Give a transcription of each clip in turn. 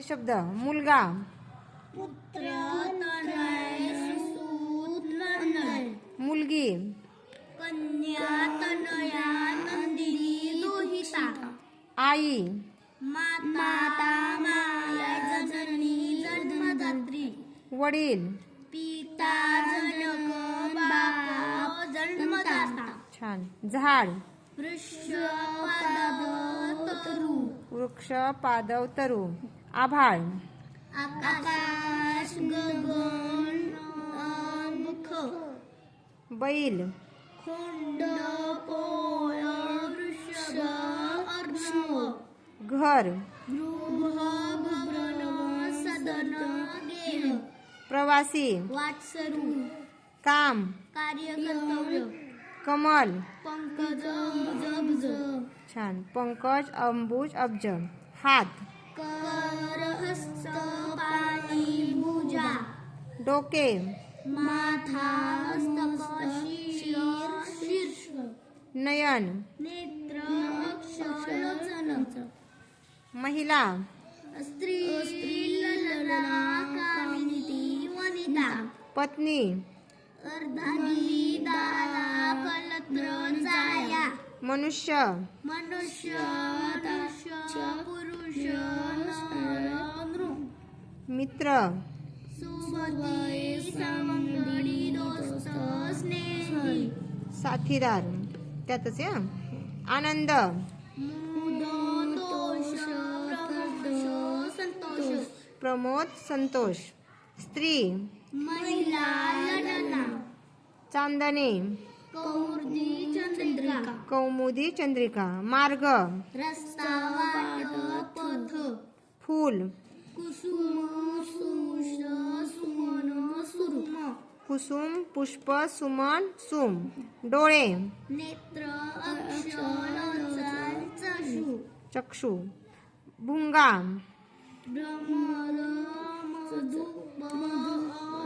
शब्द मुलगा, पुत्र, तनय, सूत, नंदन, मुलगी, कन्या, तनया, नंदिनी, दोहिता, आई, माता, माया, जननी, जन्मदात्री, वडील, पिता, जनक, बाप, जन्मदाता, छान, झाड, वृक्ष, पादव, तरु, वृक्ष, पादव, तरु, आभाळ, आकाश, गगन, मुख, बैल, खोंड, पोळ, वृषभ, अर्णव, घर, गृह, भवन, सदन, गेह, प्रवासी, वाटसरू, काम, कार्य, कर्तव्य, कमल, पंकज, अब्ज, छान, पंकज, अंबुज, अब्ज, हात, कर, हस्त, पाणी, भुजा, डोके, माथा, मस्तक, शिर, शीर्ष, नयन, नेत्र, अक्ष, लोचन, महिला, स्त्री, ललना, कामिनी, वनिता, पत्नी, अर्धांगिनी, दारा, कलत्र, जाया, मनुष्य, मनुष्य, पुरुष, नर, मित्र, सुबती, समंगडी, दोस्त, स्नेही, साथीदार, त्यातच आहे हं. आनंद, मुद, तोष, प्रमोद, संतोष, प्रमोद, संतोष, स्त्री, महिला, ललना, चांदणे, कौमुदी, चंद्रिका, कौमुदी, चंद्रिका, मार्ग, रस्ता, वाट, पथ, फूल, कुसुम, सुष, सुमन, सुरुम, कुसुम, पुष्प, सुमन, सुम, डोळे, नेत्र, अक्ष, लोचन, चक्षु, चक्षु, भुंगा, भ्रमर, मधुप,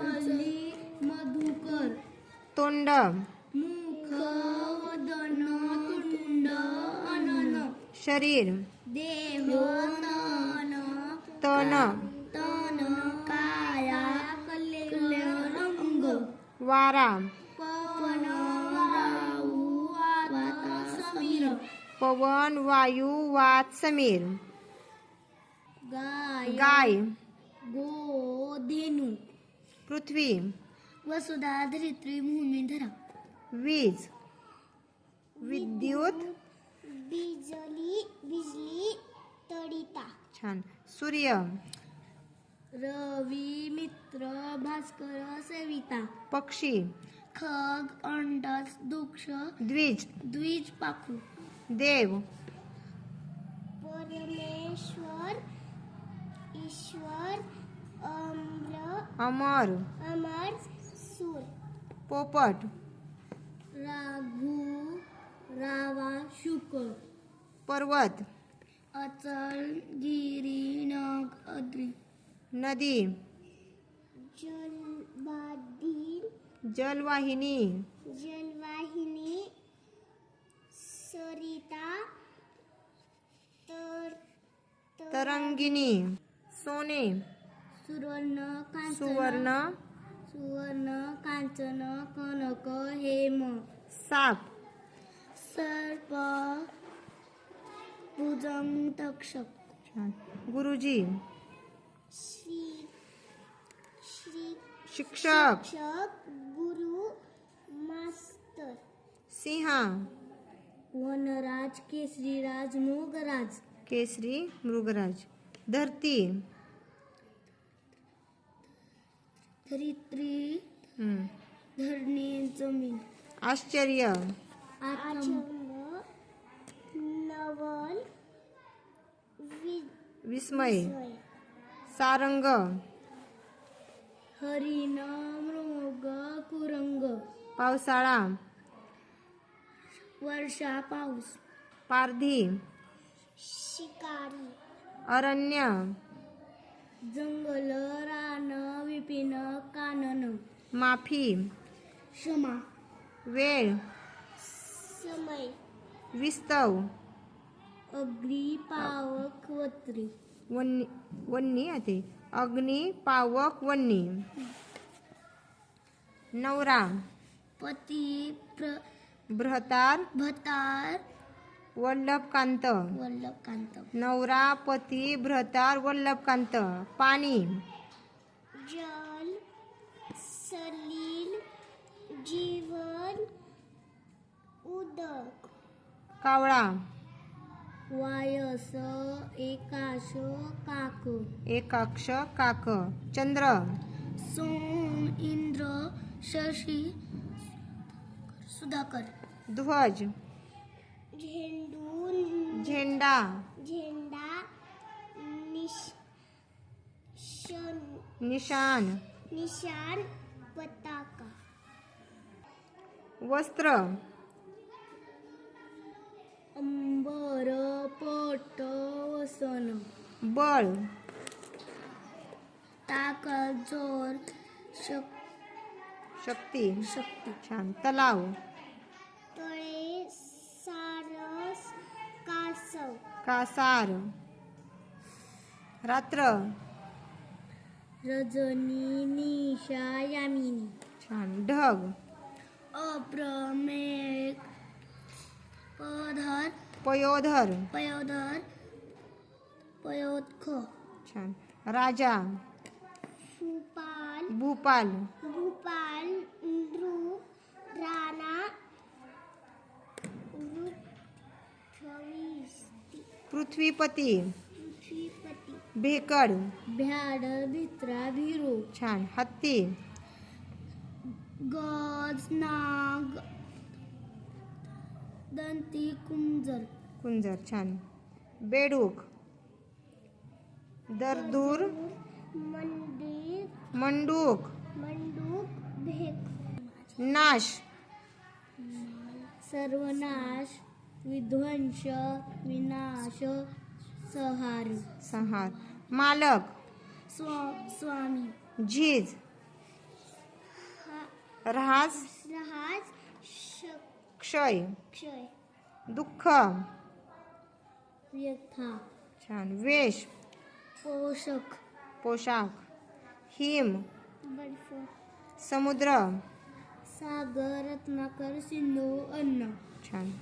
अली, मधुकर, तोंड, मुख, वदन, तुंड, अनन, शरीर, देह, तन, तन, काया, कल्याण, अंग, वारा, पवन, राहू, वाता, समीर, पवन, वायू, वात, समीर, गाय, गो, धेनु, पृथ्वी, वसुधा, धरित्री, भूमिधरा, वीज, विद्युत, बिजली, तडिता, छान, सूर्य, रवी, मित्र, भास्कर, सविता, पक्षी, खग, अंडज, दुक्ष, द्विज, द्विज, पाखरू, देव, परमेश्वर, ईश्वर, अमर, अमर, सूर, पोपट, राघू, रावा, शुकर, पर्वत, अचल, गिरी, नग, अद्री, नदी, जलवाहिनी, सरिता, तरंगिणी, सोने, सुवर्ण, कांचन, कनक, हेम, साप, सर्प, भुजंग, तक्षक, छान, गुरुजी, शिक्षक, गुरु, मास्तर, सिंह, वनराज, केसरीराज, मृगराज, केसरी, मृगराज, धरती, धरित्री, हम्म, धरणी, जमीन, आश्चर्य, नवल, विस्मय, सारंग, हरिण, मृग, कुरंग, पावसाळा, वर्षा, पाऊस, पारधी, शिकारी, अरण्य, जंगल, रान, विपिन, कानन, माफी, क्षमा, वेळ, समय, विस्तव, अग्नी, पावक, वत्री, वन्नी वन्नी आहे अग्नी पावक वन्नी. नवरा पती बृहतार भतार वल्लभकांत. वल्लभकांत. नवरा पती बृहतार वल्लभकांत. पाणी जल सलील जीवन उदक. कावळा वायस एकाश काक. एकाक्ष काक. चंद्र सोम इंद्र शशी सुधाकर. ध्वज झेंडू झेंडा झेंडा निशान निशान पताका. वस्त्र अंबर पट वसन. बळ ताकद जोर शक्ती. शक्ती. छान. तलाव तळे सारस कासव. कासार. रात्र रजनी निशा यामिनी. छान. ढग अप्रमेय पधर पयोधर. पयोधर पयोत्ख. छान. राजा सुपाल भूपाल. भूपाल नृप राणा पृथ्वीपती पृथ्वीपती. भेकड. भ्याड भित्रा भिरू. छान. हत्ती गज नाग दंती कुंजर. कुंजर. छान. बेडूक दरदूर मंदिर मंडूक. मंडूक भेक. नाश सर्वनाश विध्वंस विनाश संहार. संहार. मालक स्वामी. झीज ऱ्हास रहाज क्षय. क्षय. दुःख. व्यथा. छान. वेश पोषक. पोशाख. हिम बर्फ. समुद्र. सागर रत्नाकर सिंधू अन्न. छान.